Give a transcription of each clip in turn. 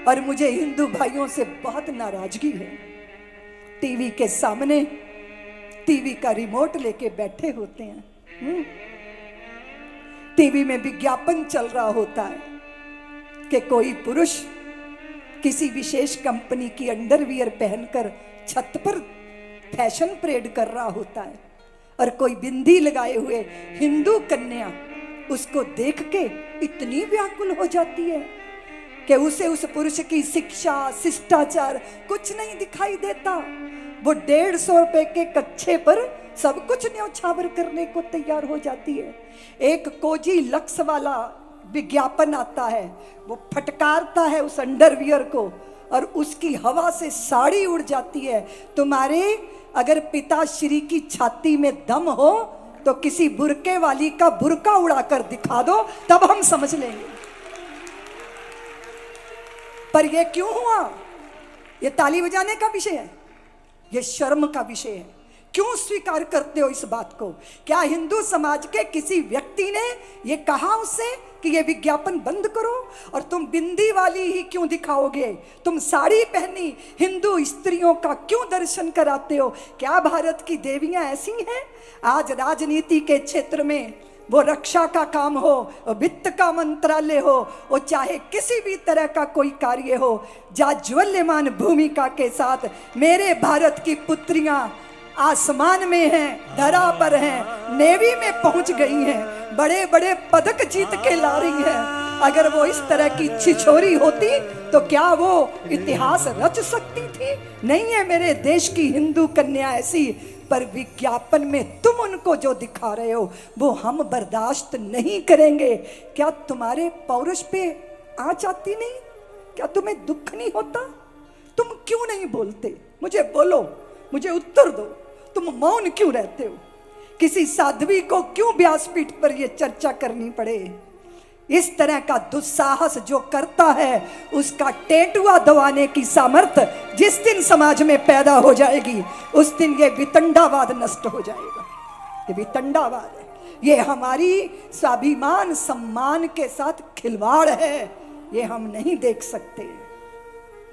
और मुझे हिंदू भाइयों से बहुत नाराजगी है। टीवी के सामने टीवी का रिमोट लेके बैठे होते हैं, टीवी में विज्ञापन चल रहा होता है कि कोई पुरुष किसी विशेष कंपनी की अंडरवियर पहनकर छत पर फैशन परेड कर रहा होता है, और कोई बिंदी लगाए हुए हिंदू कन्या उसको देख के इतनी व्याकुल हो जाती है कि उसे उस पुरुष की शिक्षा शिष्टाचार कुछ नहीं दिखाई देता। वो 150 रुपए के कच्छे पर सब कुछ न्यौछावर करने को तैयार हो जाती है। एक कोजी लक्स वाला विज्ञापन आता है, वो फटकारता है उस अंडरवियर को और उसकी हवा से साड़ी उड़ जाती है। तुम्हारे अगर पिताश्री की छाती में दम हो तो किसी बुरके वाली का बुरका उड़ाकर दिखा दो, तब हम समझ लेंगे। पर यह क्यों हुआ? यह ताली बजाने का विषय है, यह शर्म का विषय है। क्यों स्वीकार करते हो इस बात को? क्या हिंदू समाज के किसी व्यक्ति ने यह कहा उससे कि यह विज्ञापन बंद करो? और तुम बिंदी वाली ही क्यों दिखाओगे? तुम साड़ी पहनी हिंदू स्त्रियों का क्यों दर्शन कराते हो? क्या भारत की देवियां ऐसी हैं? आज राजनीति के क्षेत्र में वो रक्षा का काम हो, वित्त का मंत्रालय हो, वो चाहे किसी भी तरह का कोई कार्य हो, जाज्वल्यमान भूमिका के साथ मेरे भारत की पुत्रियां आसमान में हैं, धरा पर हैं, नेवी में पहुंच गई हैं, बड़े बड़े पदक जीत के ला रही हैं। अगर वो इस तरह की छिछोरी होती तो क्या वो इतिहास रच सकती थी? नहीं है मेरे देश की हिंदू कन्या ऐसी। पर विज्ञापन में तुम उनको जो दिखा रहे हो वो हम बर्दाश्त नहीं करेंगे। क्या तुम्हारे पौरुष पे आँच आती नहीं? क्या तुम्हें दुख नहीं होता? तुम क्यों नहीं बोलते? मुझे बोलो, मुझे उत्तर दो। तुम मौन क्यों रहते हो? किसी साध्वी को क्यों व्यासपीठ पर यह चर्चा करनी पड़े? इस तरह का दुस्साहस जो करता है उसका टेटुआ दबाने की सामर्थ्य जिस दिन समाज में पैदा हो जाएगी उस दिन ये वितंडावाद नष्ट हो जाएगा। ये वितंडावाद है, ये हमारी स्वाभिमान सम्मान के साथ खिलवाड़ है। ये हम नहीं देख सकते,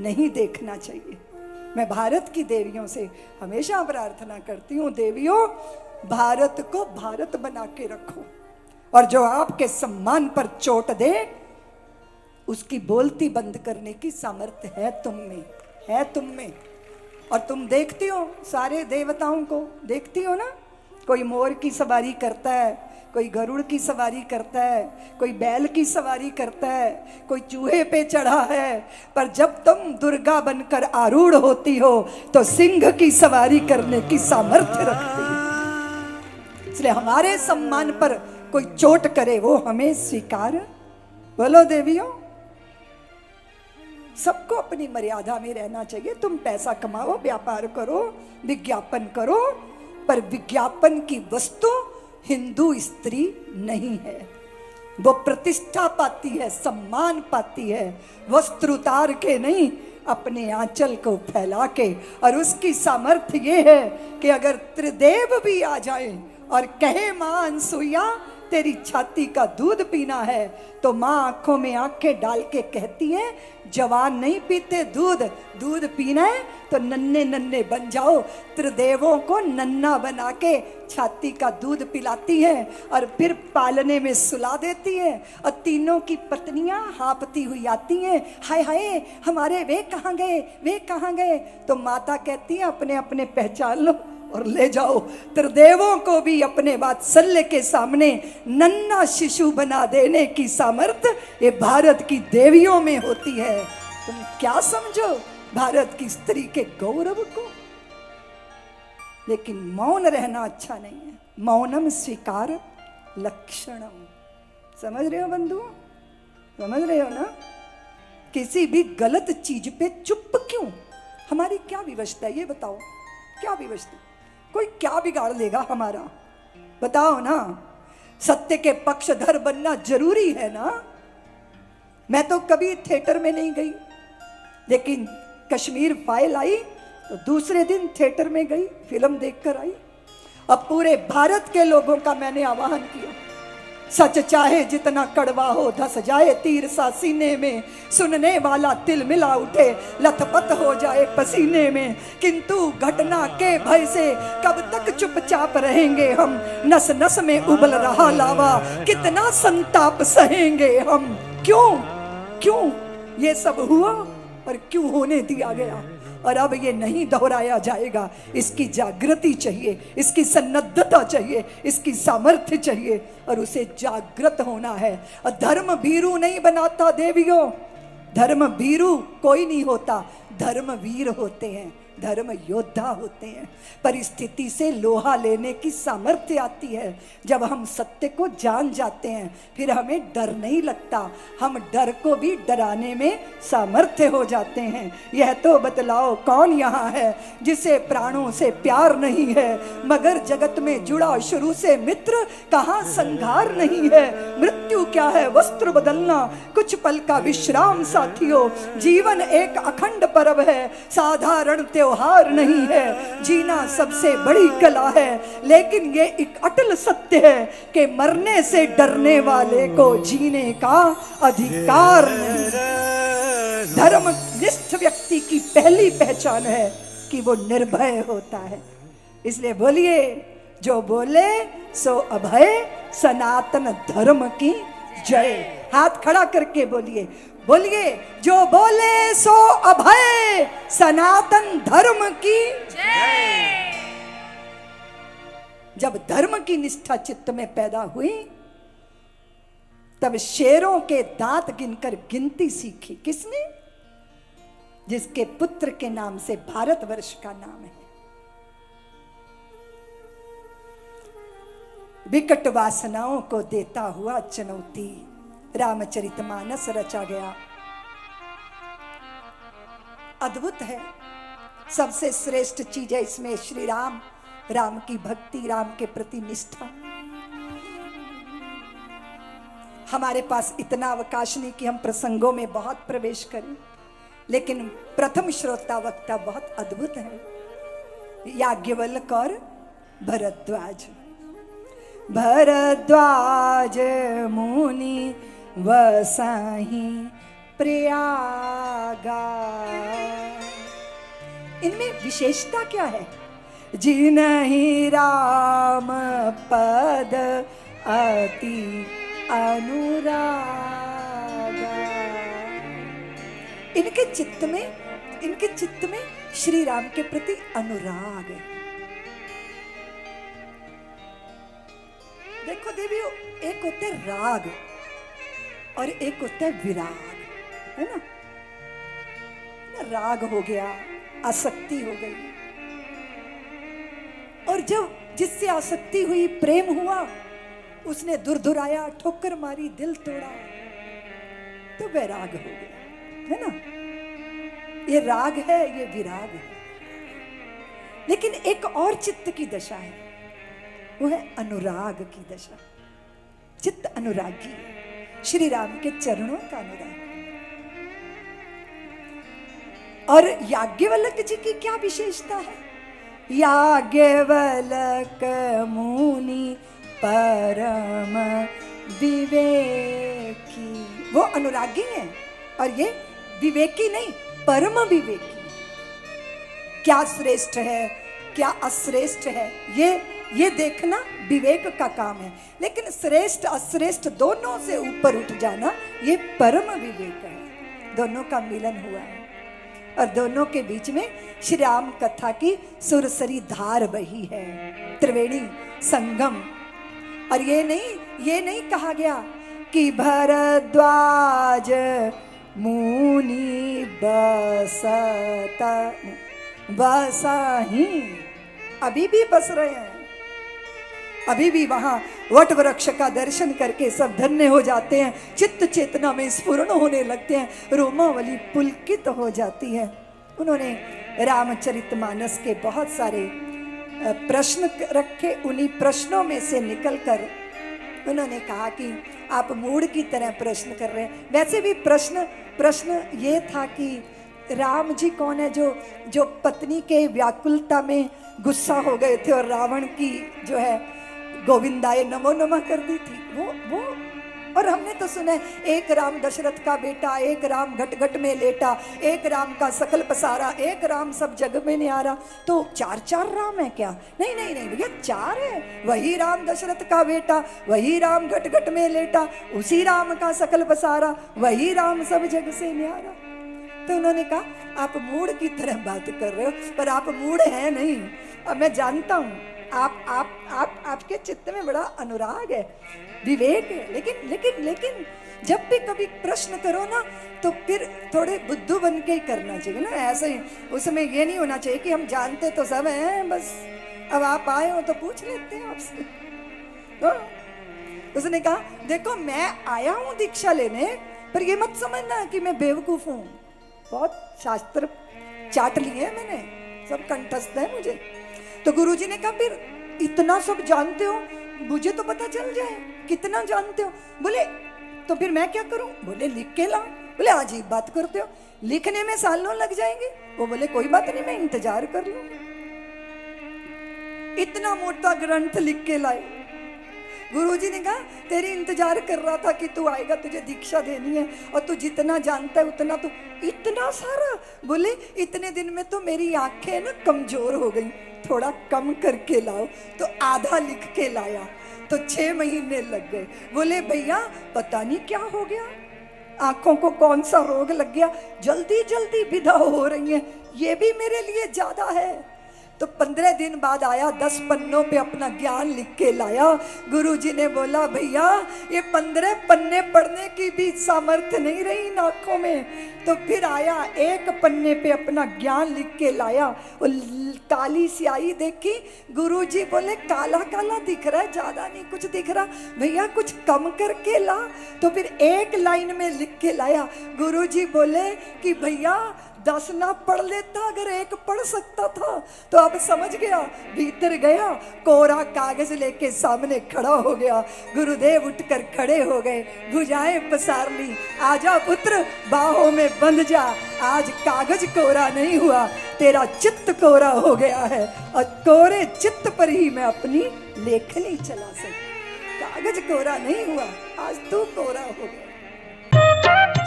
नहीं देखना चाहिए। मैं भारत की देवियों से हमेशा प्रार्थना करती हूँ, देवियों भारत को भारत बना के रखो, और जो आपके सम्मान पर चोट दे उसकी बोलती बंद करने की सामर्थ्य है तुम में, है तुम में। और तुम देखती हो सारे देवताओं को, देखती हो ना, कोई मोर की सवारी करता है, कोई गरुड़ की सवारी करता है, कोई बैल की सवारी करता है, कोई चूहे पे चढ़ा है। पर जब तुम दुर्गा बनकर आरूढ़ होती हो तो सिंह की सवारी करने की सामर्थ्य रखती है। इसलिए हमारे सम्मान पर कोई चोट करे वो हमें स्वीकार। बोलो देवियों, सबको अपनी मर्यादा में रहना चाहिए। तुम पैसा कमाओ, व्यापार करो, विज्ञापन करो, पर विज्ञापन की वस्तु हिंदू स्त्री नहीं है। वो प्रतिष्ठा पाती है, सम्मान पाती है, वस्त्र उतार के नहीं, अपने आंचल को फैला के। और उसकी सामर्थ्य ये है कि अगर त्रिदेव भी आ जाए और कहे मां अनसुईया तेरी छाती का दूध पीना है, तो मां आंखों में आंखें डाल के कहती है जवान नहीं पीते दूध, दूध पीना है तो नन्हे नन्हे बन जाओ। त्रिदेवों को नन्हा बना के छाती का दूध पिलाती है और फिर पालने में सुला देती है। और तीनों की पत्नियां हांफती हुई आती हैं, हाय हाय हमारे वे कहाँ गए, वे कहाँ गए? तो माता कहती है अपने अपने पहचान लो और ले जाओ। त्रिदेवों को भी अपने वात्सल्य के सामने नन्हा शिशु बना देने की सामर्थ्य ये भारत की देवियों में होती है। तुम क्या समझो भारत की स्त्री के गौरव को? लेकिन मौन रहना अच्छा नहीं है। मौनम स्वीकार लक्षणम। समझ रहे हो बंधु? समझ रहे हो ना? किसी भी गलत चीज पे चुप क्यों? हमारी क्या विवशता है ये बताओ? क्या विवशता? कोई क्या बिगाड़ लेगा हमारा? बताओ ना। सत्य के पक्षधर बनना जरूरी है ना। मैं तो कभी थिएटर में नहीं गई, लेकिन कश्मीर फाइल आई तो दूसरे दिन थिएटर में गई, फिल्म देखकर आई। अब पूरे भारत के लोगों का मैंने आह्वान किया सच चाहे जितना कड़वा हो, धस जाए तीर सा सीने में, सुनने वाला तिल मिला उठे, लथपथ हो जाए पसीने में। किंतु घटना के भय से कब तक चुपचाप रहेंगे हम, नस नस में उबल रहा लावा, कितना संताप सहेंगे हम। क्यों क्यों ये सब हुआ और क्यों होने दिया गया, और अब ये नहीं दोहराया जाएगा। इसकी जागृति चाहिए, इसकी सन्नद्धता चाहिए, इसकी सामर्थ्य चाहिए, और उसे जागृत होना है। और धर्म भीरू नहीं बनाता देवियों, धर्म भीरू कोई नहीं होता, धर्मवीर होते हैं, धर्म योद्धा होते हैं। परिस्थिति से लोहा लेने की सामर्थ्य आती है जब हम सत्य को जान जाते हैं, फिर हमें डर नहीं लगता, हम डर को भी डराने में सामर्थ्य हो जाते हैं। यह तो बतलाओ कौन यहाँ है जिसे प्राणों से प्यार नहीं है, मगर जगत में जुड़ा शुरू से मित्र, कहाँ संघार नहीं है। मृत्यु क्या है वस्त्र बदलना, कुछ पल का विश्राम साथियों, जीवन एक अखंड पर्व है, साधारण त्योहार नहीं है। जीना सबसे बड़ी कला है, लेकिन ये एक अटल सत्य है कि मरने से डरने वाले को जीने का अधिकार नहीं। धर्मनिष्ठ व्यक्ति की पहली पहचान है कि वो निर्भय होता है। इसलिए बोलिए, जो बोले सो अभय, सनातन धर्म की जय। हाथ खड़ा करके बोलिए, बोलिए, जो बोले सो अभय, सनातन धर्म की जय। जब धर्म की निष्ठा चित्त में पैदा हुई, तब शेरों के दांत गिनकर गिनती सीखी। किसने? जिसके पुत्र के नाम से भारतवर्ष का नाम है। विकट वासनाओं को देता हुआ चुनौती, रामचरितमानस रचा गया। अद्भुत है, सबसे श्रेष्ठ चीज है इसमें श्री राम, राम की भक्ति, राम के प्रति निष्ठा। हमारे पास इतना अवकाश नहीं कि हम प्रसंगों में बहुत प्रवेश करें, लेकिन प्रथम श्रोता वक्ता बहुत अद्भुत है, याज्ञवल्क और भरद्वाज। भरद्वाज मुनि वसाही प्रयागा। इनमें विशेषता क्या है? जिन्हि राम पद अति अनुरागा। इनके चित्त में श्री राम के प्रति अनुराग है। देखो देवियों, एक होते राग और एक होता है विराग, है ना? राग हो गया, आसक्ति हो गई, और जब जिससे आसक्ति हुई, प्रेम हुआ, उसने दुरदुराया, ठोकर मारी, दिल तोड़ा, तो वैराग हो गया, है ना? ये राग है, ये विराग है। लेकिन एक और चित्त की दशा है, वो है अनुराग की दशा। चित्त अनुरागी है, श्री राम के चरणों का अनुराग। और याज्ञवल्क जी की क्या विशेषता है? याज्ञवल्क मुनि परम विवेकी, वो अनुरागी है, और ये विवेकी नहीं, परम विवेकी। क्या श्रेष्ठ है, क्या अश्रेष्ठ है, ये देखना विवेक का काम है। लेकिन श्रेष्ठ अश्रेष्ठ दोनों से ऊपर उठ जाना, ये परम विवेक है। दोनों का मिलन हुआ है, और दोनों के बीच में श्री राम कथा की सुरसरी धार बही है, त्रिवेणी संगम। और ये नहीं कहा गया कि भरद्वाज मुनि बसाही, अभी भी बस रहे हैं, अभी भी वहां वट वृक्ष का दर्शन करके सब धन्य हो जाते हैं, चित्त चेतना में स्फुरण होने लगते हैं, रोमावली पुलकित हो जाती है। उन्होंने रामचरितमानस के बहुत सारे प्रश्न रखे, उन्हीं प्रश्नों में से निकलकर उन्होंने कहा कि आप मूढ़ की तरह प्रश्न कर रहे हैं। वैसे भी प्रश्न ये था कि राम जी कौन है जो पत्नी के व्याकुलता में गुस्सा हो गए थे और रावण की जो है गोविंदाय नमो नमः कर दी थी वो। और हमने तो सुना है, एक राम दशरथ का बेटा, एक राम घट घट में लेटा, एक राम का सकल पसारा, एक राम सब जग में न्यारा। तो चार चार राम है क्या? नहीं नहीं नहीं भैया, चार है। वही राम दशरथ का बेटा, वही राम घट घट में लेटा, उसी राम का सकल पसारा, वही राम सब जग से न्यारा। तो उन्होंने कहा, आप मूढ़ की तरह बात कर रहे हो, पर आप मूढ़ है नहीं। अब मैं जानता हूं आपके चित्त में बड़ा अनुराग है, विवेक है, लेकिन जब भी कभी प्रश्न करो ना, तो फिर थोड़े बुद्धू बन के ही करना चाहिए ना। ऐसे ही उसमें ये नहीं होना चाहिए कि हम जानते तो सब हैं, बस अब आप आए हो तो पूछ लेते हैं आपसे। तो उसने कहा, देखो मैं आया हूं दीक्षा लेने, पर ये मत समझना कि मैं बेवकूफ हूं। बहुत शास्त्र चाट लिए मैंने, सब कंठस्थ है मुझे। तो गुरुजी ने कहा, फिर इतना सब जानते हो, मुझे तो पता चल जाए कितना जानते हो। बोले तो फिर मैं क्या करूं? बोले लिख के लाओ। बोले अजीब बात करते हो, लिखने में सालों लग जाएंगे। वो बोले कोई बात नहीं, मैं इंतजार कर लूं। इतना मोटा ग्रंथ लिख के लाए। गुरुजी ने कहा, तेरी इंतजार कर रहा था कि तू आएगा, तुझे दीक्षा देनी है, और तू जितना जानता है उतना तू, इतना सारा। बोले इतने दिन में तो मेरी आंखें ना कमजोर हो गई, थोड़ा कम करके लाओ। तो आधा लिख के लाया, तो 6 महीने लग गए। बोले भैया पता नहीं क्या हो गया, आंखों को कौन सा रोग लग गया, जल्दी जल्दी विदा हो रही है, ये भी मेरे लिए ज्यादा है। तो 15 दिन बाद आया, 10 पन्नों पे अपना ज्ञान लिख के लाया। गुरुजी ने बोला, भैया ये 15 पन्ने पढ़ने की भी सामर्थ्य नहीं रही इन आंखों में। तो फिर आया, 1 पन्ने पे अपना ज्ञान लिख के लाया। वो काली स्याही देखी, गुरुजी बोले काला काला दिख रहा है, ज्यादा नहीं कुछ दिख रहा, भैया कुछ कम करके ला। तो फिर 1 लाइन में लिख के लाया। गुरुजी बोले कि भैया 10 ना पढ़ लेता, अगर 1 पढ़ सकता था। तो अब समझ गया, भीतर गया, कोरा कागज लेके सामने खड़ा हो गया। गुरुदेव उठकर खड़े हो गए, भुजाएं पसार ली, आजा पुत्र बाहों में बंध जा। आज कागज कोरा नहीं हुआ, तेरा चित्त कोरा हो गया है, और कोरे चित्त पर ही मैं अपनी लेखनी चला सकती। कागज कोरा नहीं हुआ, आज तू कोरा हो गया।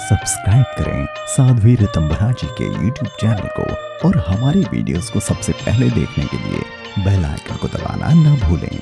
सब्सक्राइब करें साध्वी ऋतंभरा जी के YouTube चैनल को, और हमारे वीडियोस को सबसे पहले देखने के लिए बेल आइकन को दबाना ना भूलें।